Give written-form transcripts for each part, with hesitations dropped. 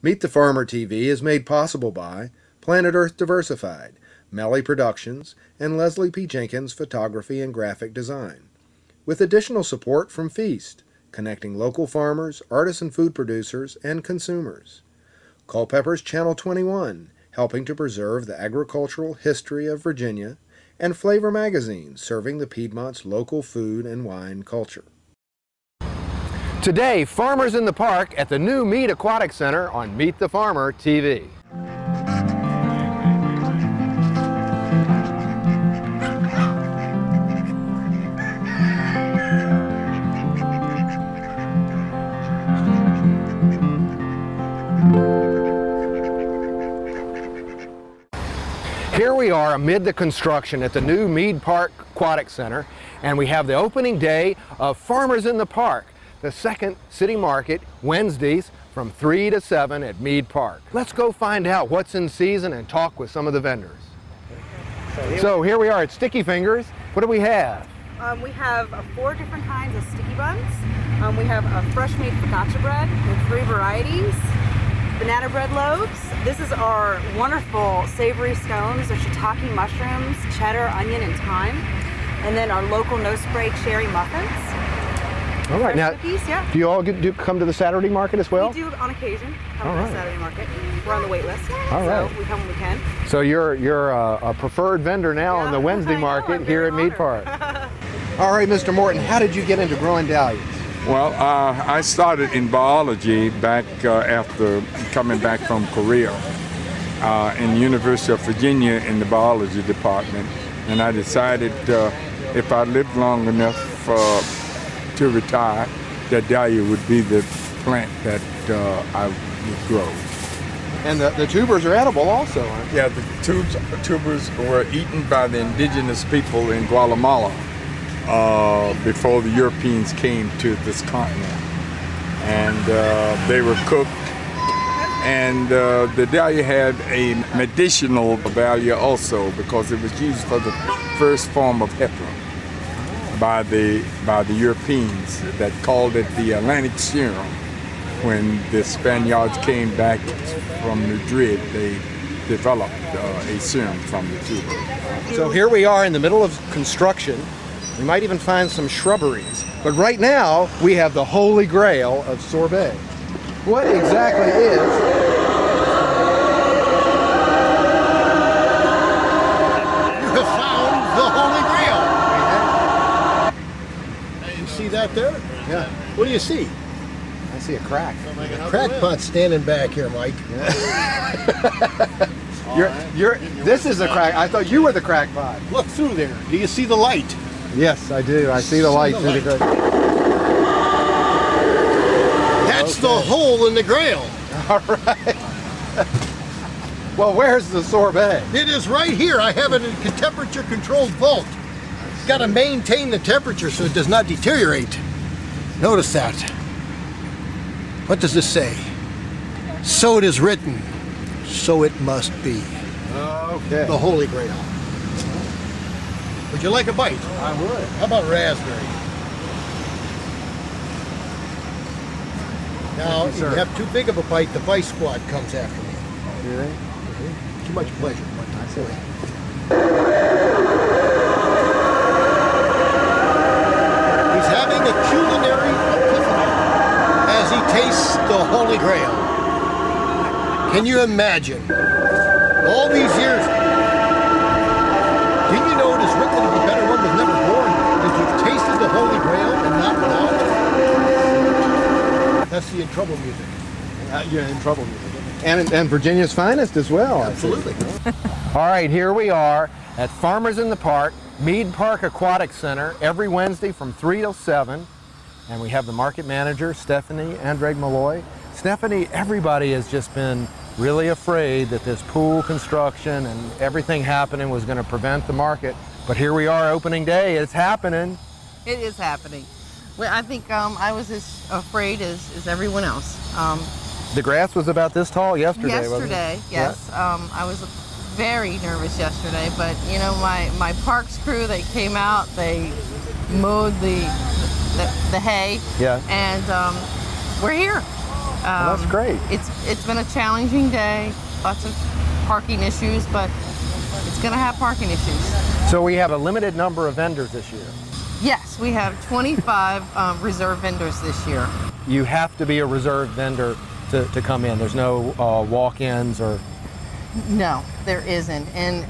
Meet the Farmer TV is made possible by Planet Earth Diversified, Melli Productions, and Leslie P. Jenkins Photography and Graphic Design, with additional support from Feast, connecting local farmers, artisan food producers, and consumers. Culpeper's Channel 21, helping to preserve the agricultural history of Virginia, and Flavor Magazine, serving the Piedmont's local food and wine culture. Today, Farmers in the Park at the new Meade Aquatic Center on Meet the Farmer TV. Here we are amid the construction at the new Meade Park Aquatic Center, and we have the opening day of Farmers in the Park, the second city market, Wednesdays from 3 to 7 at Meade Park. Let's go find out what's in season and talk with some of the vendors. So here we are at Sticky Fingers. What do we have? We have 4 different kinds of sticky buns. We have a fresh made focaccia bread in 3 varieties. Banana bread loaves. This is our wonderful savory scones. They're shiitake mushrooms, cheddar, onion, and thyme. And then our local no-spray cherry muffins. All right, now, cookies, yeah. do you all come to the Saturday market as well? We do on occasion come to the Saturday market. We're on the wait list, so we come when we can. So you're a preferred vendor now on the Wednesday market here at Meade Park. All right, Mr. Morton, how did you get into growing dahlias? Well, I started in biology back after coming back from Korea in the University of Virginia in the biology department, and I decided if I lived long enough to retire, that dahlia would be the plant that I would grow. And the tubers are edible also, aren't they? Yeah, the tubers were eaten by the indigenous people in Guatemala before the Europeans came to this continent. And they were cooked. And the dahlia had a medicinal value also because it was used for the first form of heparin by the Europeans that called it the Atlantic serum. When the Spaniards came back from Madrid, they developed a serum from the tuber. So here we are in the middle of construction. We might even find some shrubberies. But right now, we have the holy grail of sorbet. What exactly is? You have found the holy grail. You see that there? Yeah. What do you see? I see a crack. A crackpot standing back here, Mike. This is a crack. I thought you were the crackpot. Look through there. Do you see the light? Yes, I do. I see the light through the crack. That's the hole in the grail. All right. Well, where's the sorbet? It is right here. I have it in a temperature-controlled vault. Got to maintain the temperature so it does not deteriorate. Notice that. What does this say? So it is written, so it must be. Okay. The Holy Grail. Would you like a bite? I would. How about raspberry? Now, if you have too big of a bite, the Vice Squad comes after me. Do they? Too much pleasure. I see. He's having a culinary epiphany as he tastes the Holy Grail. Can you imagine? All these years, didn't you know it is written to be better one was never born if you've tasted the Holy Grail and not now? That's the In Trouble music. You're in trouble. And Virginia's finest as well. Absolutely. All right, here we are at Farmers in the Park, Meade Park Aquatic Center, every Wednesday from 3 till 7. And we have the market manager, Stephanie Malloy. Stephanie, everybody has just been really afraid that this pool construction and everything happening was going to prevent the market. But here we are, opening day. It's happening. It is happening. Well, I think I was as afraid as everyone else. The grass was about this tall yesterday, wasn't it? Yes. Yeah. I was very nervous yesterday, but you know, my parks crew, they came out, they mowed the hay, yeah, and we're here. Well, that's great. It's been a challenging day, lots of parking issues, but it's going to have parking issues. So we have a limited number of vendors this year. Yes, we have 25 reserve vendors this year. You have to be a reserve vendor to come in. There's no walk-ins or... No, there isn't. And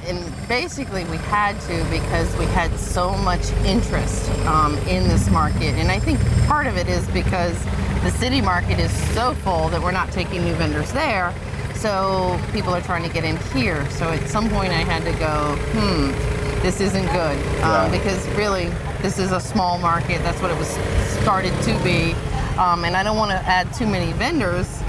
basically we had to because we had so much interest in this market. And I think part of it is because the city market is so full that we're not taking new vendors there. So people are trying to get in here. So at some point I had to go, this isn't good. Because really, this is a small market. That's what it was started to be. And I don't want to add too many vendors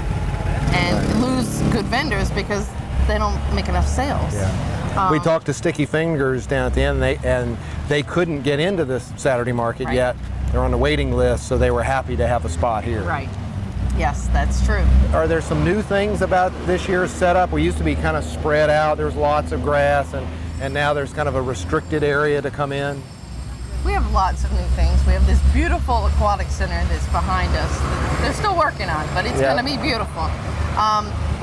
and lose good vendors because they don't make enough sales. Yeah. We talked to Sticky Fingers down at the end, and they couldn't get into this Saturday market yet. They're on the waiting list, so they were happy to have a spot here. Right. Yes, that's true. Are there some new things about this year's setup? We used to be kind of spread out. There was lots of grass, and now there's kind of a restricted area to come in. We have lots of new things. We have this beautiful aquatic center that's behind us. They're still working on it, but it's going to be beautiful.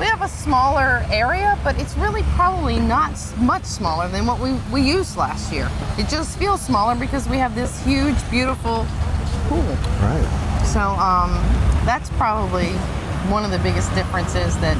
We have a smaller area, but it's really probably not much smaller than what we used last year. It just feels smaller because we have this huge, beautiful pool. Right. So that's probably one of the biggest differences that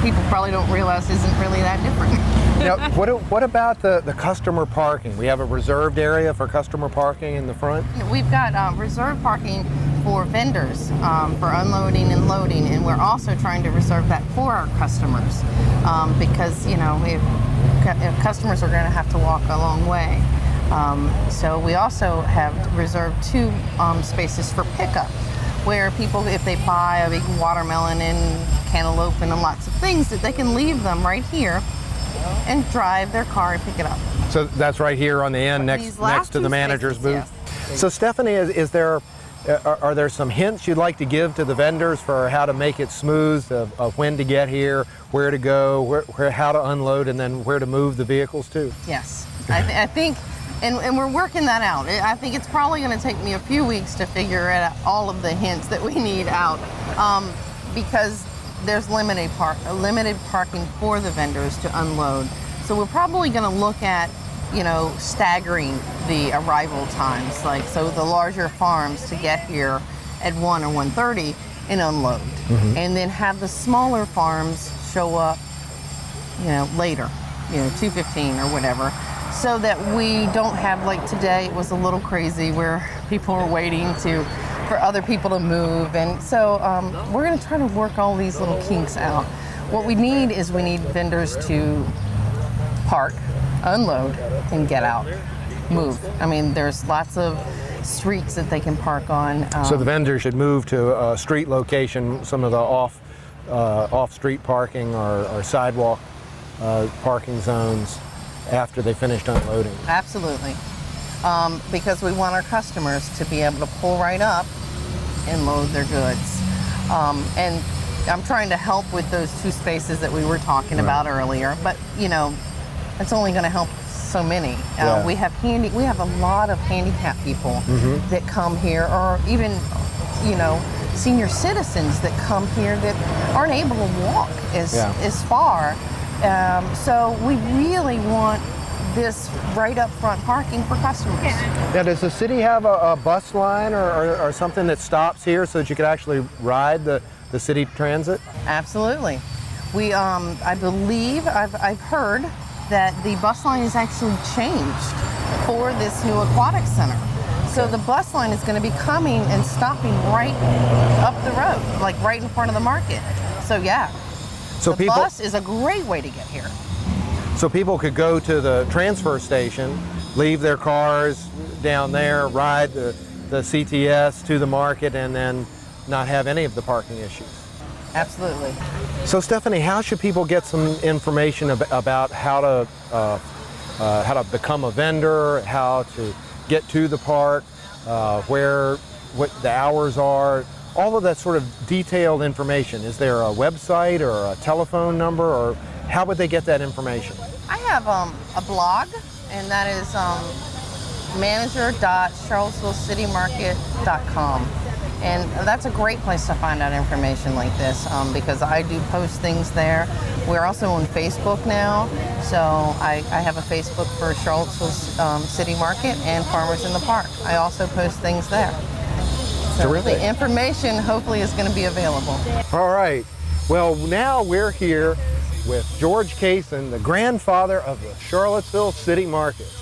people probably don't realize isn't really that different. Now, what about the customer parking? We have a reserved area for customer parking in the front? We've got reserved parking for vendors for unloading and loading, and we're also trying to reserve that for our customers because, you know, customers are going to have to walk a long way. So we also have reserved 2 spaces for pickup, where people, if they buy a big watermelon and cantaloupe and lots of things, that they can leave them right here and drive their car and pick it up. So that's right here on the end next to the manager's booth? Yes. So Stephanie, are there some hints you'd like to give to the vendors for how to make it smooth, of when to get here, where to go, how to unload, and then where to move the vehicles to? Yes, I think, and we're working that out. I think it's probably going to take me a few weeks to figure out all of the hints that we need out because there's limited parking for the vendors to unload. So we're probably going to look at, you know, staggering the arrival times, like so the larger farms to get here at 1 or 1:30 and unload, and then have the smaller farms show up, you know, later, you know, 2:15 or whatever, so that we don't have, like today it was a little crazy where people were waiting for other people to move, and so we're going to try to work all these little kinks out. What we need is vendors to park, unload, and get out, move. I mean, there's lots of streets that they can park on. So the vendors should move to a street location, some of the off-street parking or sidewalk parking zones after they finished unloading. Absolutely, because we want our customers to be able to pull right up and load their goods. And I'm trying to help with those 2 spaces that we were talking about earlier, but you know, it's only going to help so many. We have a lot of handicapped people that come here, or even, you know, senior citizens that come here that aren't able to walk as far. So we really want this right up front parking for customers. Now, does the city have a bus line or something that stops here so that you could actually ride the city transit? Absolutely. We, I believe, I've heard that the bus line is actually changed for this new aquatic center. So the bus line is going to be coming and stopping right up the road, like right in front of the market. So yeah, the bus is a great way to get here. So people could go to the transfer station, leave their cars down there, ride the CTS to the market, and then not have any of the parking issues. Absolutely. So Stephanie, how should people get some information about how to become a vendor, how to get to the park, what the hours are, all of that sort of detailed information? Is there a website or a telephone number, or how would they get that information? I have a blog, and that is manager.charlottesvillecity.com. And that's a great place to find out information like this because I do post things there. We're also on Facebook now, so I have a Facebook for Charlottesville City Market and Farmers in the Park. I also post things there. So Terrific. the information hopefully is going to be available. All right. Well, now we're here with George Kaysen, the grandfather of the Charlottesville City Market.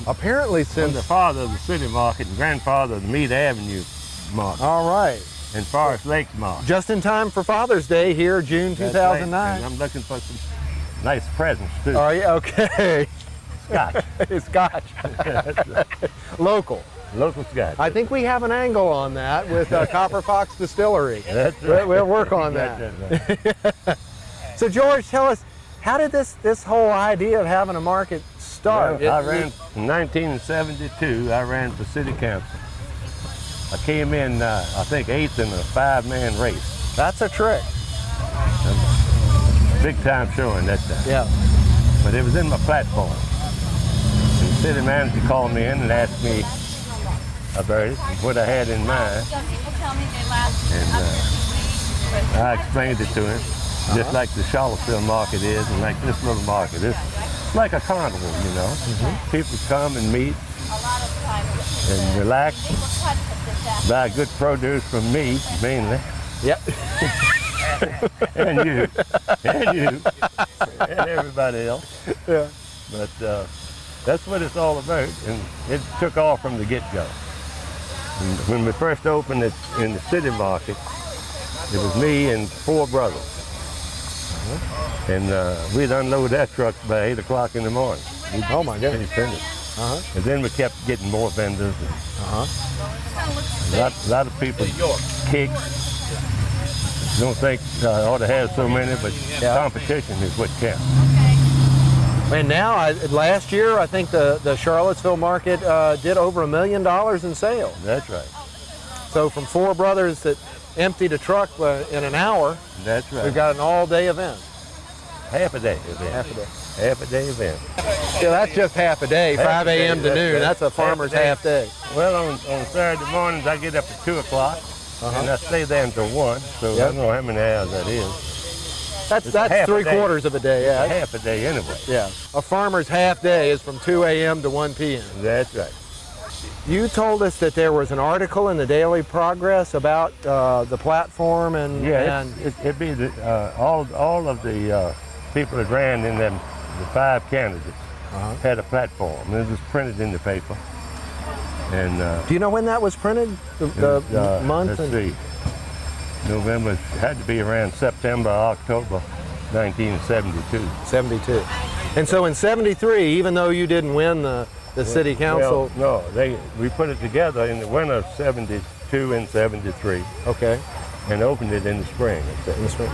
Apparently I'm since... the father of the city market and grandfather of the Meade Avenue market All right. and Forest Lakes market. Just in time for Father's Day here, June That's 2009. right. And I'm looking for some nice presents too. Are you? Okay. Scotch. Scotch. Local. Local scotch. I think we have an angle on that with Copper Fox Distillery. That's right. We'll work on that. That's right. So George, tell us, how did this whole idea of having a market start? Well, I ran in 1972. I ran for city council. I came in, I think, 8th in a 5-man race. That's a trick. Big time showing that time. Yeah. But it was in my platform. And the city manager called me in and asked me about it, and what I had in mind. And I explained it to him, just like the Charlottesville market is, and like this little market. It's like a carnival, you know. People come and meet and relax, buy good produce from me, mainly. Yep. and you, and everybody else. Yeah. But that's what it's all about, and it took off from the get-go. When we first opened it in the city market, it was me and 4 brothers. And we'd unload that truck by 8 o'clock in the morning. Oh my goodness. And then we kept getting more vendors. And a lot of people, cakes. Don't think I ought to have so many, but competition is what counts. And now, last year, I think the Charlottesville market did over $1 million in sales. That's right. So from 4 brothers that emptied a truck in an hour, That's right. we've got an all-day event. Half a day event. Half a day. Half a day event. Yeah, that's just half a day, Half 5 a day, a.m. to noon. That's a farmer's half day. Well, on Saturday mornings, I get up at 2 o'clock, and I stay there until 1, so I don't know how many hours that is. That's half a 3/4 of a day, yeah. Half a day anyway. Yeah. A farmer's half day is from 2 a.m. to 1 p.m. That's right. You told us that there was an article in the Daily Progress about the platform and... Yeah, and it'd be all of the people that ran in them, the 5 candidates had a platform. It was printed in the paper. And do you know when that was printed? The month? Let's see. November, it had to be around September, October, 1972. 72. And so in 73, even though you didn't win the city council... Well, no, we put it together in the winter of 72 and 73. Okay. And opened it in the spring.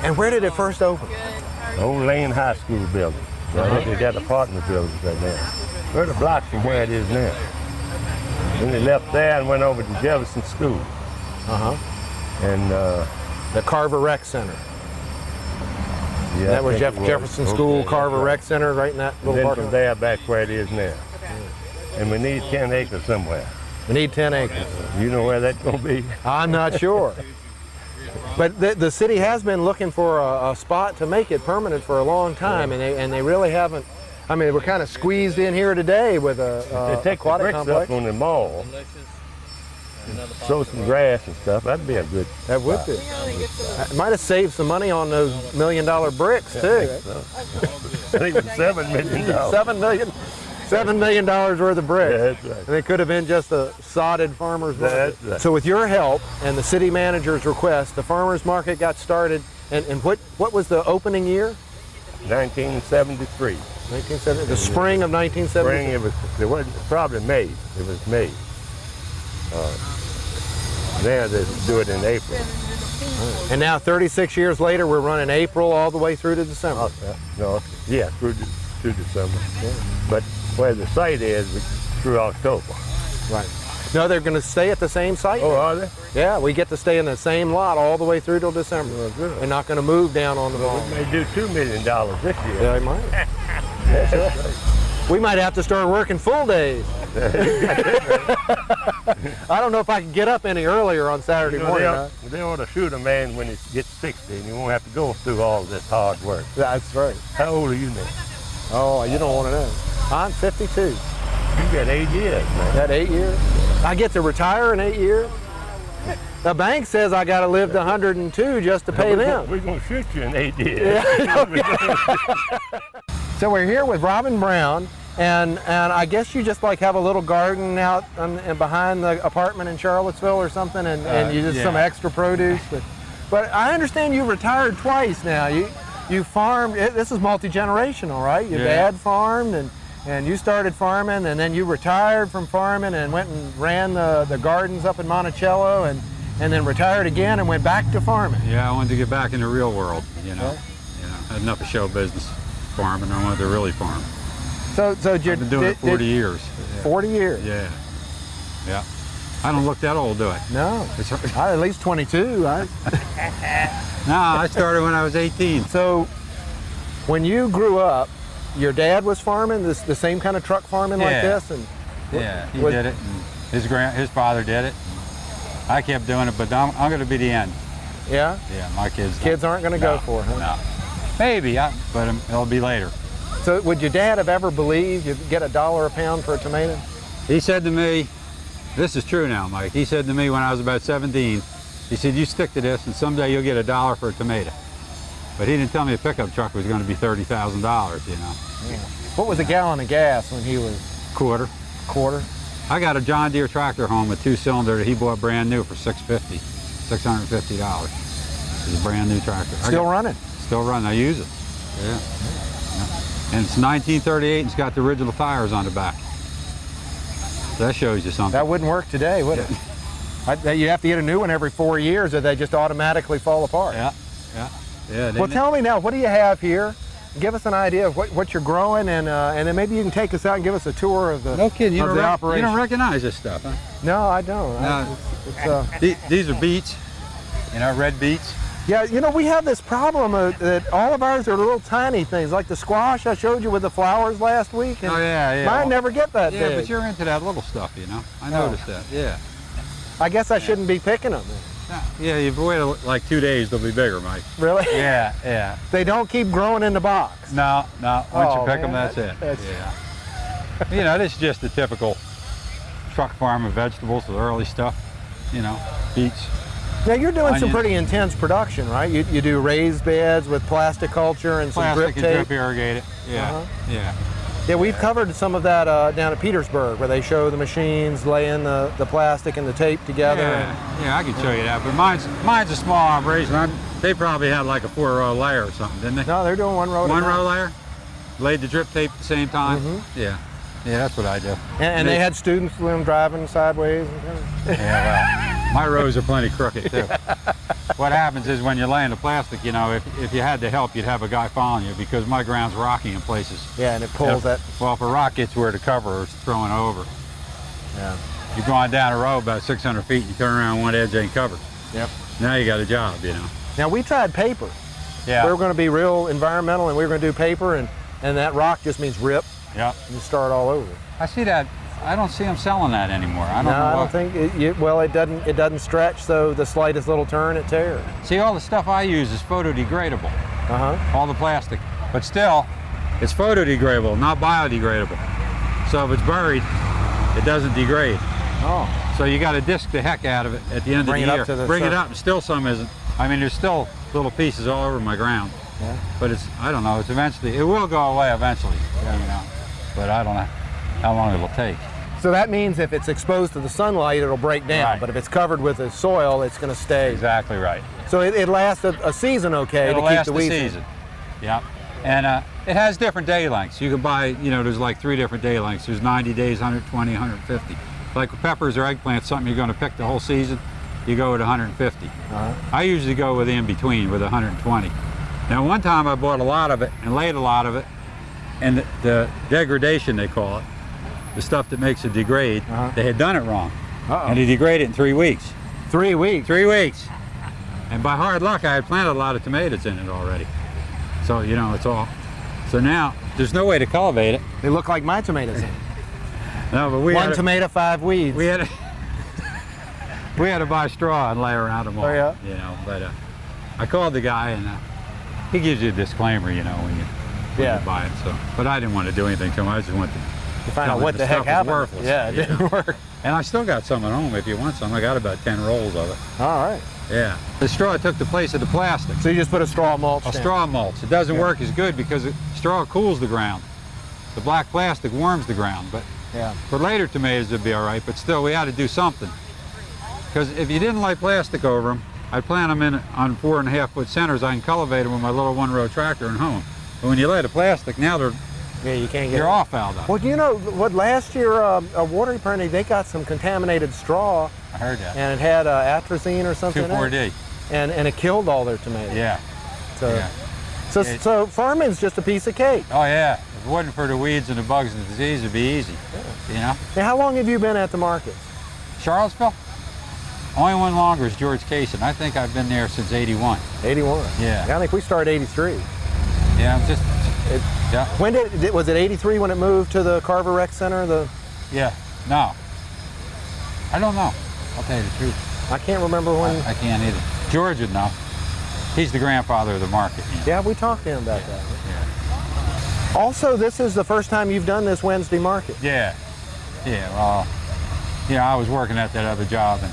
And where did it first open? Old Lane High School building. They got apartment buildings right now. We're a block from where it is now. Then they left there and went over to Jefferson School. And the Carver Rec Center. Yeah, that was Jefferson School, Carver Rec Center, right in that little then park. from there back where it is now. And we need 10 acres somewhere. We need 10 acres. You know where that's going to be? I'm not sure. But the city has been looking for a spot to make it permanent for a long time, and they really haven't. I mean, we're kind of squeezed in here today with a they take the aquatic bricks complex. up on the mall, sow some grass and stuff. That'd be a good. That would be. It might have saved some money on those $1 million bricks too. I think it was $7 million. $7 million worth of bricks. Yeah, that's right. And it could have been just a sodded farmer's market. That's right. So with your help and the city manager's request, the farmer's market got started. And what was the opening year? 1973. 1970. The spring of 1973. Spring. It wasn't probably May. It was May. Now they do it in April. And now 36 years later, we're running April all the way through to December. Through December. Yeah. But where the site is, through October. Right. No, they're going to stay at the same site. Oh, are they? Yeah, we get to stay in the same lot all the way through till December. Oh, good. They're not going to move down on the lawn. We may do $2 million this year. Yeah, they might. That's right. We might have to start working full days. I don't know if I can get up any earlier on Saturday morning. They ought to shoot a man when he gets 60 and he won't have to go through all this hard work. That's right. How old are you now? Oh, you don't want to know. I'm 52. You got 8 years, man. That 8 years? I get to retire in 8 years? The bank says I got to live to 102 just to pay them. We're going to shoot you in 8 years. So we're here with Robin Brown, and I guess you just like have a little garden out behind the apartment in Charlottesville or something, and you just some extra produce. But I understand you retired twice now. You farmed. This is multi-generational, right? Your dad farmed, and you started farming, and then you retired from farming and went and ran the gardens up in Monticello, and then retired again and went back to farming. Yeah, I wanted to get back in the real world, you know. I had enough of show business farming. I wanted to really farm. So I've been doing it 40 years. 40 years? Yeah. Yeah. I don't look that old, do I? No. At least 22. No, I started when I was 18. So when you grew up, your dad was farming, the same kind of truck farming like this? And he did it. And his father did it. I kept doing it, but I'm going to be the end. Yeah? Yeah, my kids. Kids aren't going to go for it, huh? No. Maybe, but it'll be later. So would your dad have ever believed you'd get $1 a pound for a tomato? He said to me, this is true now, Mike. He said to me when I was about 17, he said, you stick to this and someday you'll get $1 for a tomato. But he didn't tell me a pickup truck was going to be $30,000, you know. Yeah. What was a gallon of gas when he was? Quarter. I got a John Deere tractor home, a 2-cylinder that he bought brand new for $650. It's a brand new tractor. Still running? Still running. I use it. Yeah. And it's 1938 and it's got the original tires on the back. So that shows you something. That wouldn't work today, would it? You have to get a new one every 4 years or they just automatically fall apart. Yeah. Well, tell me now, what do you have here? Give us an idea of what you're growing, and then maybe you can take us out and give us a tour of the, operation. You don't recognize this stuff, huh? No, I don't. No. These are beets, red beets. Yeah, we have this problem that all of ours are little tiny things, like the squash I showed you with the flowers last week. And mine never get that big. Yeah, but you're into that little stuff, I noticed that, yeah. I guess I shouldn't be picking them. Yeah, you've waited like 2 days, they'll be bigger, Mike. Really? Yeah. They don't keep growing in the box? No. Once you pick them, that's it. Yeah. This is just the typical truck farm of vegetables, the early stuff, beets. Now you're doing some pretty intense production, right? You do raised beds with plastic culture and some drip tape. Drip irrigated. Yeah. Yeah, we've covered some of that down at Petersburg, where they show the machines laying the plastic and the tape together. Yeah, I can show you that. But mine's a small operation. They probably had like a 4-row layer or something, didn't they? No, they're doing 1 row. 1 row layer. Laid the drip tape at the same time. Mm-hmm. Yeah, that's what I do. And they had students with them driving sideways. Yeah, well, my rows are plenty crooked too. What happens is when you're laying the plastic, if you had to help, you'd have a guy following you because my ground's rocky in places. Yeah, and it pulls that. Well, if a rock gets where the cover is throwing over. Yeah. You're going down a row about 600 feet, you turn around, one edge ain't covered. Yep. Now you got a job, Now we tried paper. Yeah. We were going to be real environmental and we were going to do paper and that rock just means rip. Yep. And you start all over. I see that. I don't see them selling that anymore. I don't think it doesn't stretch, so the slightest little turn it tears. See, all the stuff I use is photodegradable. All the plastic, but still, it's photodegradable, not biodegradable. So if it's buried, it doesn't degrade. Oh. So you got to disc the heck out of it at the end of the year. Bring it up, and still some isn't. I mean, there's still little pieces all over my ground. Yeah. But I don't know. It will go away eventually. But I don't know how long it'll take. So that means if it's exposed to the sunlight, it'll break down. Right. But if it's covered with the soil, it's going to stay. Exactly right. So it lasts a season okay to keep the weeds. It'll last a season. Yeah. And it has different day lengths. You can buy, there's like 3 different day lengths. There's 90 days, 120, 150. Like with peppers or eggplants, something you're going to pick the whole season, you go with 150. I usually go with in between with 120. Now one time I bought a lot of it and laid a lot of it, and the degradation they call it, the stuff that makes it degrade, they had done it wrong. And it degraded in 3 weeks. 3 weeks? 3 weeks. And by hard luck, I had planted a lot of tomatoes in it already. So, it's all. So now, there's no way to cultivate it. They look like my tomatoes. No, but we One had tomato, 5 weeds. we had we had to buy straw and lay around them all. Oh, yeah? You know, but I called the guy and he gives you a disclaimer, you know, when you buy it. So, but I didn't want to do anything to him. I just wanted to find out tell what him the heck stuff was happened. worthless, Yeah, it you didn't know. work. And I still got some at home if you want some. I got about 10 rolls of it. All right. Yeah. The straw took the place of the plastic. So you just put a straw mulch A down. straw mulch. It doesn't work as good because straw cools the ground. The black plastic warms the ground, but Yeah. for later tomatoes it'd be all right, but still we had to do something. Because if you didn't lay plastic over them, I'd plant them in on 4.5-foot centers. I can cultivate them with my little 1-row tractor and hoe them. But when you lay the plastic, now you can't get you're off out of it. Well, you know what? Last year, a watering party, they got some contaminated straw. I heard that. And it had atrazine or something. 2,4-D. And it killed all their tomatoes. Yeah. So farming's just a piece of cake. Oh yeah. If it wasn't for the weeds and the bugs and the disease, it'd be easy. Yeah. You know. Now, how long have you been at the market? Charlottesville? Only one longer is George Kaysen. I think I've been there since '81. 81. Yeah. I think we started '83. Yeah, I'm just. Yeah. When was it '83 when it moved to the Carver Rec Center? Yeah. No. I don't know. I'll tell you the truth. I can't remember when. I can't either. George would know. He's the grandfather of the market. You know? Yeah, we talked to him about that. Yeah. Also, this is the first time you've done this Wednesday market. Yeah. Yeah. Well, I was working at that other job, and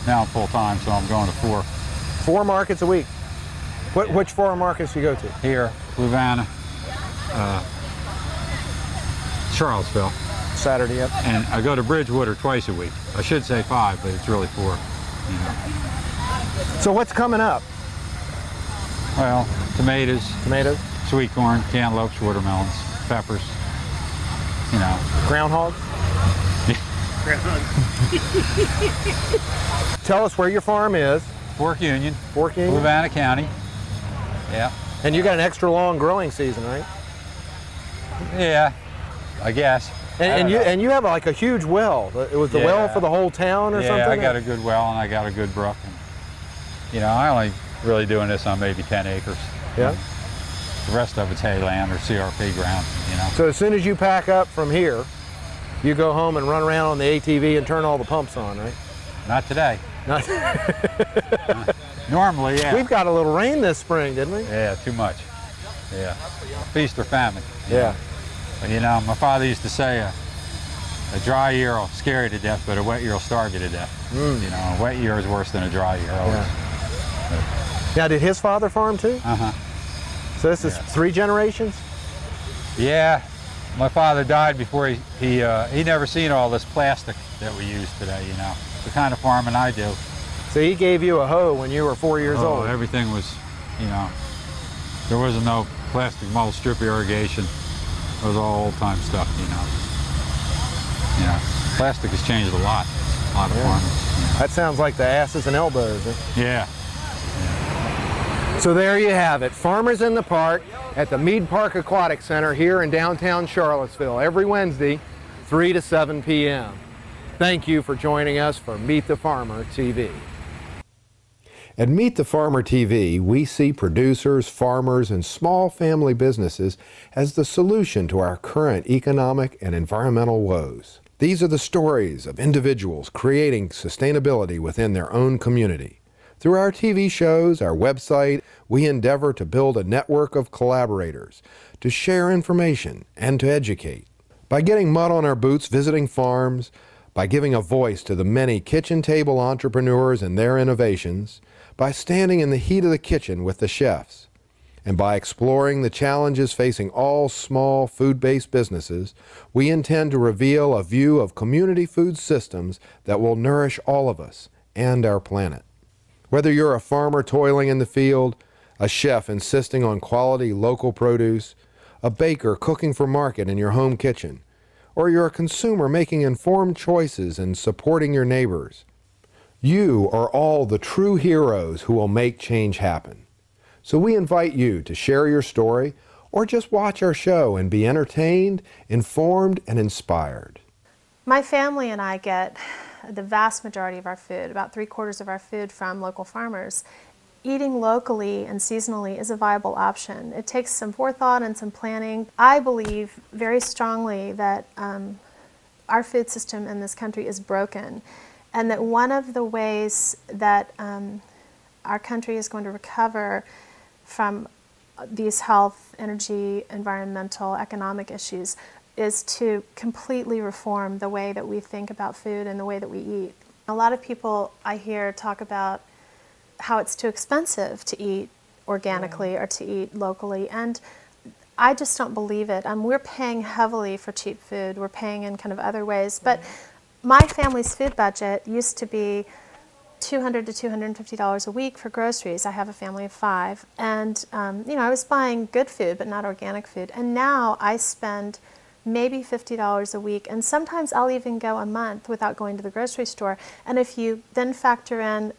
now I'm full time, so I'm going to 4. 4 markets a week. Which 4 markets do you go to? Here, Louisiana, Charlottesville. Saturday, yep. And I go to Bridgewater twice a week. I should say 5, but it's really 4. You know. So what's coming up? Well, tomatoes, sweet corn, cantaloupes, watermelons, peppers. You know. Groundhog? Tell us where your farm is. Fork Union. Fork Union. Louisiana County. Yeah. And you got an extra long growing season, right? Yeah, I guess. And you have like a huge well. It was the well for the whole town or something? Yeah, I got a good well and I got a good brook. And, you know, I only really doing this on maybe 10 acres. Yeah. The rest of it's hayland or CRP ground, you know. So as soon as you pack up from here, you go home and run around on the ATV and turn all the pumps on, right? Not today. Not Normally, yeah. We've got a little rain this spring, didn't we? Yeah, too much. Yeah. Feast or famine. Yeah. But, you know, my father used to say a dry year will scare you to death, but a wet year will starve you to death. You know, a wet year is worse than a dry year always. Yeah. Now, did his father farm too? Uh-huh. So this is 3 generations? Yeah. My father died before he never seen all this plastic that we use today, you know. The kind of farming I do. So he gave you a hoe when you were 4 years old? Everything was, you know, there wasn't no plastic mulch strip irrigation. It was all old-time stuff, you know. You know, plastic has changed a lot of farming. You know. That sounds like the asses and elbows. Huh? Yeah. So there you have it, Farmers in the Park at the Meade Park Aquatic Center here in downtown Charlottesville every Wednesday, 3 to 7 p.m. Thank you for joining us for Meet the Farmer TV. At Meet the Farmer TV, we see producers, farmers, and small family businesses as the solution to our current economic and environmental woes. These are the stories of individuals creating sustainability within their own community. Through our TV shows, our website, we endeavor to build a network of collaborators to share information and to educate. By getting mud on our boots visiting farms, by giving a voice to the many kitchen table entrepreneurs and their innovations, by standing in the heat of the kitchen with the chefs, and by exploring the challenges facing all small food-based businesses, we intend to reveal a view of community food systems that will nourish all of us and our planet. Whether you're a farmer toiling in the field, a chef insisting on quality local produce, a baker cooking for market in your home kitchen, or you're a consumer making informed choices and supporting your neighbors, you are all the true heroes who will make change happen. So we invite you to share your story or just watch our show and be entertained, informed, and inspired. My family and I get the vast majority of our food, about 3/4 of our food, from local farmers. Eating locally and seasonally is a viable option. It takes some forethought and some planning. I believe very strongly that our food system in this country is broken, and that one of the ways that our country is going to recover from these health, energy, environmental, economic issues is to completely reform the way that we think about food and the way that we eat. A lot of people I hear talk about how it's too expensive to eat organically or to eat locally, and I just don't believe it. We're paying heavily for cheap food. We're paying in kind of other ways, but my family's food budget used to be $200 to $250 a week for groceries. I have a family of 5, and I was buying good food, but not organic food. And now I spend maybe $50 a week, and sometimes I'll even go a month without going to the grocery store. And if you then factor in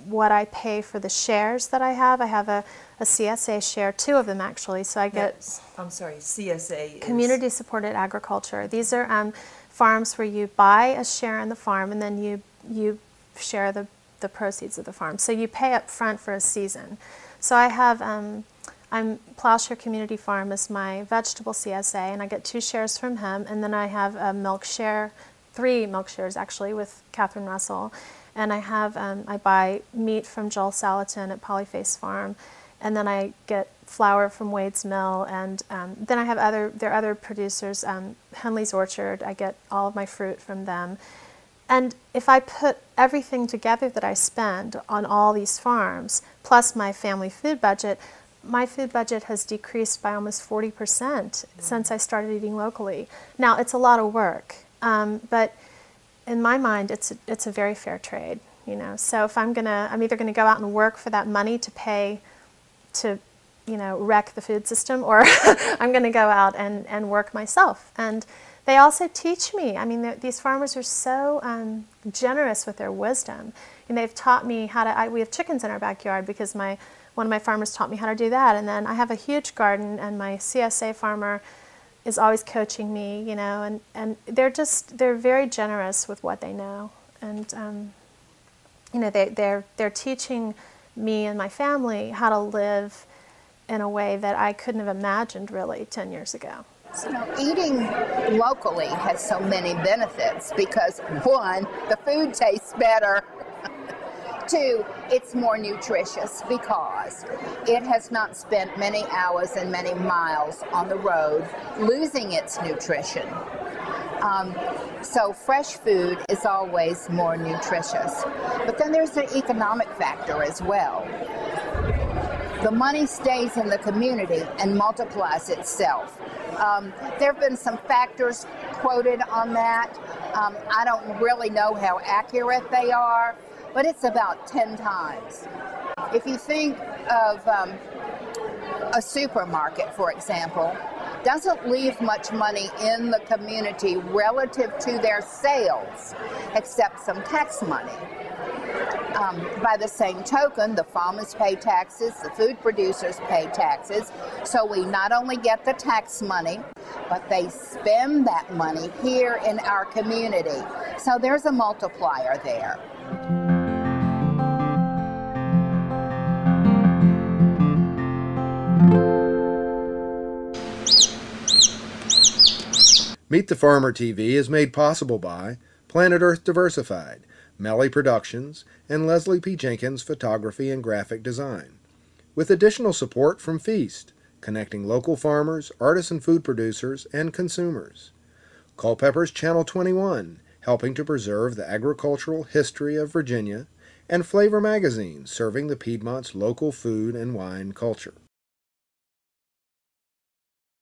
what I pay for the shares that I have a CSA share, 2 of them actually. So I get. I'm sorry, CSA is Community Supported Agriculture. These are farms where you buy a share in the farm, and then you share the proceeds of the farm. So you pay up front for a season. So I have, Plowshare Community Farm is my vegetable CSA, and I get 2 shares from him, and then I have a milk share, 3 milk shares actually with Catherine Russell, and I have, I buy meat from Joel Salatin at Polyface Farm, and then I get flour from Wade's Mill, and then I have there are other producers, Henley's Orchard, I get all of my fruit from them. And if I put everything together that I spend on all these farms, plus my family food budget, my food budget has decreased by almost 40% since I started eating locally. Now, it's a lot of work, but in my mind, it's a very fair trade. So if I'm either gonna go out and work for that money to pay to, wreck the food system, or I'm gonna go out and work myself. And they also teach me. These farmers are so generous with their wisdom. And they've taught me how to, we have chickens in our backyard because one of my farmers taught me how to do that. And then I have a huge garden, and my CSA farmer is always coaching me, and they're very generous with what they know. And, they're teaching me and my family how to live in a way that I couldn't have imagined really 10 years ago. Eating locally has so many benefits because 1, the food tastes better. 2, it's more nutritious because it has not spent many hours and many miles on the road losing its nutrition. So fresh food is always more nutritious. But then there's the economic factor as well. The money stays in the community and multiplies itself. There have been some factors quoted on that. I don't really know how accurate they are, but it's about 10 times. If you think of a supermarket, for example, doesn't leave much money in the community relative to their sales, except some tax money. By the same token, the farmers pay taxes, the food producers pay taxes, so we not only get the tax money, but they spend that money here in our community. So there's a multiplier there. Meet the Farmer TV is made possible by Planet Earth Diversified, Melli Productions, and Leslie P. Jenkins Photography and Graphic Design, with additional support from Feast, connecting local farmers, artisan food producers, and consumers. Culpeper's Channel 21, helping to preserve the agricultural history of Virginia, and Flavor Magazine, serving the Piedmont's local food and wine culture.